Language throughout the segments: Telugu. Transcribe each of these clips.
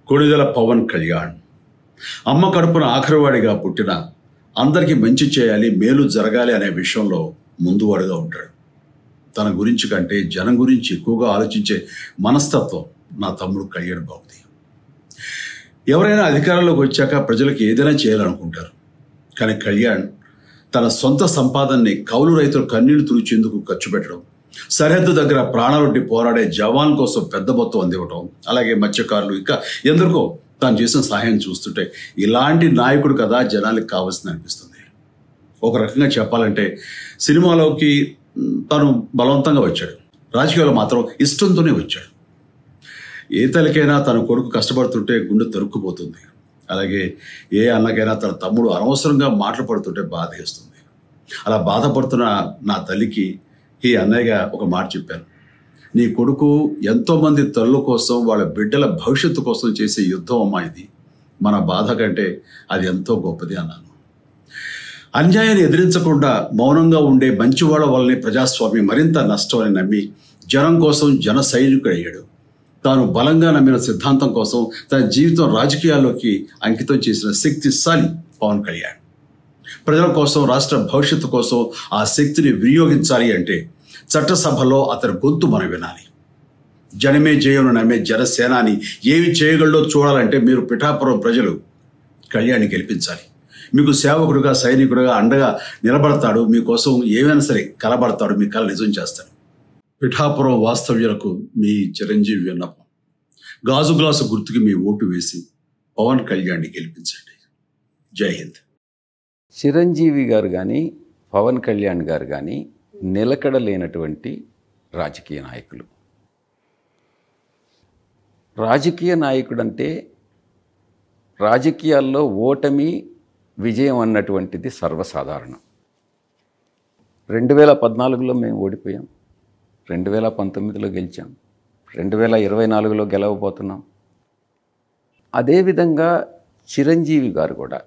కొణిదెల పవన్ కళ్యాణ్ అమ్మ కడుపున ఆఖరివాడిగా పుట్టిన అందరికీ మంచి చేయాలి, మేలు జరగాలి అనే విషయంలో ముందువాడుగా ఉంటాడు. తన గురించి కంటే జనం గురించి ఎక్కువగా ఆలోచించే మనస్తత్వం నా తమ్ముడు కళ్యాణ్ బాబుది. ఎవరైనా అధికారంలోకి వచ్చాక ప్రజలకు ఏదైనా చేయాలనుకుంటారు. కానీ కళ్యాణ్ తన సొంత సంపాదనని కౌలు రైతులు కన్నీళ్లు తుడిచేందుకు ఖర్చు పెట్టడం, సరిహద్దు దగ్గర ప్రాణాలొడ్డి పోరాడే జవాన్ కోసం పెద్ద మొత్తం అందివ్వటం, అలాగే మత్స్యకారులు ఇంకా ఎందరికో తాను చేసిన సహాయం చూస్తుంటే ఇలాంటి నాయకుడు కదా జనానికి కావాల్సింది అనిపిస్తుంది. ఒక రకంగా చెప్పాలంటే సినిమాలోకి తను బలవంతంగా వచ్చాడు, రాజకీయాల్లో మాత్రం ఇష్టంతోనే వచ్చాడు. ఏ తల్లికైనా తన కొడుకు కష్టపడుతుంటే గుండె తరుక్కుపోతుంది. అలాగే ఏ అన్నకైనా తన తమ్ముడు అనవసరంగా మాటలు పడుతుంటే బాధ వేస్తుంది. అలా బాధపడుతున్న నా తల్లికి ఈ అన్నయ్యగా ఒక మాట చెప్పాను. నీ కొడుకు ఎంతోమంది తల్లుల కోసం, వాళ్ళ బిడ్డల భవిష్యత్తు కోసం చేసే యుద్ధం అమ్మా ఇది. మన బాధ కంటే అది ఎంతో గొప్పది అన్నాను. అన్యాయాన్ని ఎదిరించకుండా మౌనంగా ఉండే మంచివాళ్ళ వల్లనే ప్రజాస్వామ్యం మరింత నష్టం అని నమ్మి జనం కోసం జన సైనికుడయ్యాడు. తాను బలంగా నమ్మిన సిద్ధాంతం కోసం తన జీవితం రాజకీయాల్లోకి అంకితం చేసిన శక్తిశాలి పవన్ కళ్యాణ్. ప్రజల కోసం, రాష్ట్ర భవిష్యత్తు కోసం ఆ శక్తిని వినియోగించాలి అంటే చట్టసభలో అతని గొంతు మనం వినాలి. జనమే జయను నమ్మే జనసేనాని ఏమి చేయగలడో చూడాలంటే మీరు పిఠాపురం ప్రజలు కళ్యాణ్ని గెలిపించాలి. మీకు సేవకుడుగా, సైనికుడుగా అండగా నిలబడతాడు. మీకోసం ఏమైనా సరే కలబడతాడు, మీ కళ నిజం చేస్తాడు. పిఠాపురం వాస్తవ్యులకు మీ చిరంజీవి విన్నపం. గాజు గ్లాసు గుర్తుకి మీ ఓటు వేసి పవన్ కళ్యాణ్ని గెలిపించండి. జై హింద్. చిరంజీవి గారు కానీ పవన్ కళ్యాణ్ గారు కానీ నిలకడలేనటువంటి రాజకీయ నాయకులు. రాజకీయ నాయకుడు అంటే రాజకీయాల్లో ఓటమి విజయం అన్నటువంటిది సర్వసాధారణం. 2014లో మేము ఓడిపోయాం, 2019లో గెలిచాం, 2024లో గెలవబోతున్నాం. అదేవిధంగా చిరంజీవి గారు కూడా,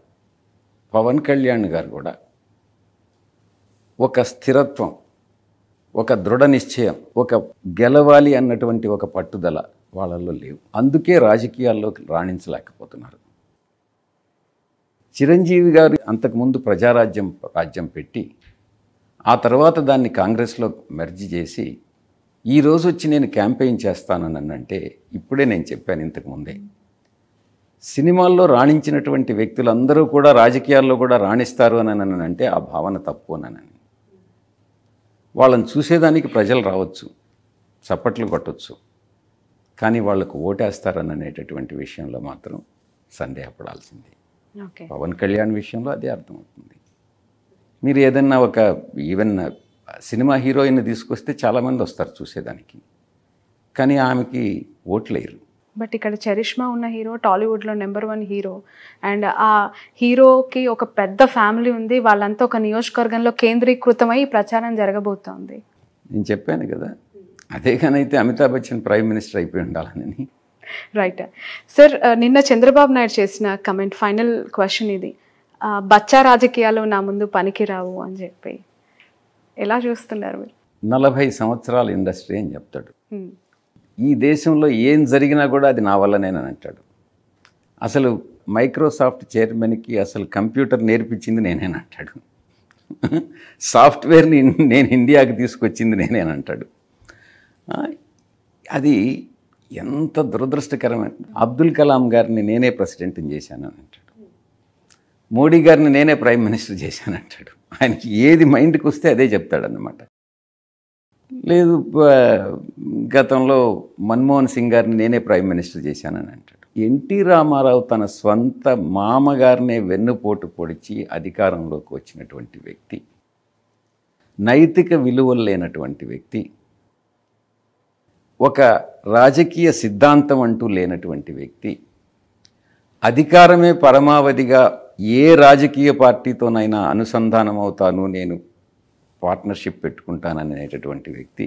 పవన్ కళ్యాణ్ గారు కూడా ఒక స్థిరత్వం, ఒక దృఢ నిశ్చయం, ఒక గెలవాలి అన్నటువంటి ఒక పట్టుదల వాళ్ళల్లో లేవు. అందుకే రాజకీయాల్లోకి రాణించలేకపోతున్నారు. చిరంజీవి గారు అంతకుముందు రాజ్యం పెట్టి ఆ తర్వాత దాన్ని కాంగ్రెస్లో మెర్జ్ చేసి ఈరోజు వచ్చి నేను క్యాంపెయిన్ చేస్తానని అంటే ఇప్పుడే నేను చెప్పాను ఇంతకుముందే, సినిమాల్లో రాణించినటువంటి వ్యక్తులందరూ కూడా రాజకీయాల్లో కూడా రాణిస్తారు అని అంటే ఆ భావన తప్పు అని. వాళ్ళని చూసేదానికి ప్రజలు రావచ్చు, చప్పట్లు కొట్టవచ్చు, కానీ వాళ్లకు ఓటేస్తారని అనేటటువంటి విషయంలో మాత్రం సందేహపడాల్సింది. పవన్ కళ్యాణ్ విషయంలో అదే అర్థమవుతుంది. మీరు ఏదన్నా ఒక ఈవెన్ సినిమా హీరోయిన్ తీసుకొస్తే చాలామంది వస్తారు చూసేదానికి, కానీ ఆమెకి ఓట్లేరు. బట్ ఇక్కడ చరిష్మా ఉన్న హీరో టాలీవుడ్లో నెంబర్ 1 హీరో, అండ్ ఆ హీరోకి ఒక పెద్ద ఫ్యామిలీ ఉంది. వాళ్ళంతా ఒక నియోజకవర్గంలో కేంద్రీకృతమై ప్రచారం జరగబోతోంది. నేను చెప్పాను కదా, అదే కానైతే అమితాబ్ బచ్చన్ ప్రైమ్ మినిస్టర్ అయిపోయి ఉండాలని. రైట్ సార్, నిన్న చంద్రబాబు నాయుడు చేసిన కమెంట్, ఫైనల్ క్వశ్చన్ ఇది, బచ్చా రాజకీయాలు నా ముందు పనికిరావు అని చెప్పి ఎలా చూస్తున్నారు మీరు? 40 సంవత్సరాల ఇండస్ట్రీ అని చెప్తాడు. ఈ దేశంలో ఏం జరిగినా కూడా అది నా వల్లనేనని అంటాడు. అసలు మైక్రోసాఫ్ట్ చైర్మన్కి అసలు కంప్యూటర్ నేర్పించింది నేనేనంటాడు. సాఫ్ట్వేర్ని నేను ఇండియాకి తీసుకొచ్చింది నేనేనంటాడు. అది ఎంత దురదృష్టకరమైన. అబ్దుల్ కలాం గారిని నేనే ప్రెసిడెంట్ని చేశానని అంటాడు. మోడీ గారిని నేనే ప్రైమ్ మినిస్టర్ చేశానంటాడు. ఆయనకి ఏది మైండ్కి వస్తే అదే చెప్తాడన్నమాట. లేదు, గతంలో మన్మోహన్ సింగ్ గారిని నేనే ప్రైమ్ మినిస్టర్ చేశానని అంటాడు. ఎన్టీ రామారావు తన స్వంత మామగారినే వెన్నుపోటు పొడిచి అధికారంలోకి వచ్చినటువంటి వ్యక్తి, నైతిక విలువలు లేనటువంటి వ్యక్తి, ఒక రాజకీయ సిద్ధాంతం అంటూ లేనటువంటి వ్యక్తి, అధికారమే పరమావధిగా ఏ రాజకీయ పార్టీతోనైనా అనుసంధానం అవుతాను, నేను పార్ట్నర్షిప్ పెట్టుకుంటాననేటటువంటి వ్యక్తి,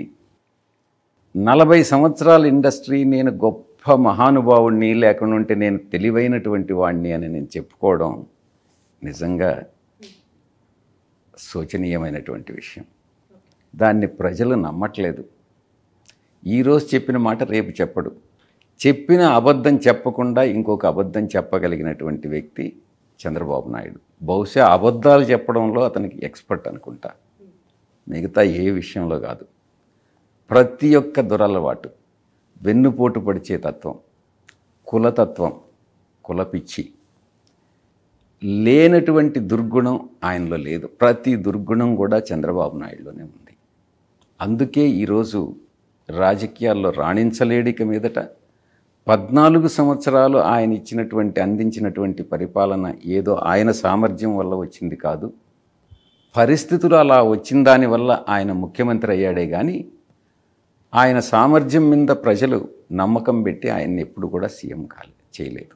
40 సంవత్సరాల ఇండస్ట్రీ, నేను గొప్ప మహానుభావుడిని, లేకుండా ఉంటే నేను తెలివైనటువంటి వాడిని అని నేను చెప్పుకోవడం నిజంగా శోచనీయమైనటువంటి విషయం. దాన్ని ప్రజలు నమ్మట్లేదు. ఈరోజు చెప్పిన మాట రేపు చెప్పడు. చెప్పిన అబద్ధం చెప్పకుండా ఇంకొక అబద్ధం చెప్పగలిగినటువంటి వ్యక్తి చంద్రబాబు నాయుడు. బహుశా అబద్ధాలు చెప్పడంలో అతనికి ఎక్స్పర్ట్ అనుకుంటా, మిగతా ఏ విషయంలో కాదు. ప్రతి ఒక్క దురలవాటు, వెన్నుపోటు పడిచే తత్వం, కులతత్వం, కులపిచ్చి, లేనటువంటి దుర్గుణం ఆయనలో లేదు. ప్రతి దుర్గుణం కూడా చంద్రబాబు నాయుడులోనే ఉంది. అందుకే ఈరోజు రాజకీయాల్లో రాణించలేడిక మీదట 14 సంవత్సరాలు ఆయన అందించినటువంటి పరిపాలన ఏదో ఆయన సామర్థ్యం వల్ల వచ్చింది కాదు, పరిస్థితులు అలా వచ్చిన దానివల్ల ఆయన ముఖ్యమంత్రి అయ్యాడే కానీ ఆయన సామర్థ్యం మీద ప్రజలు నమ్మకం పెట్టి ఆయన్ని ఎప్పుడు కూడా సీఎం చేయలేదు.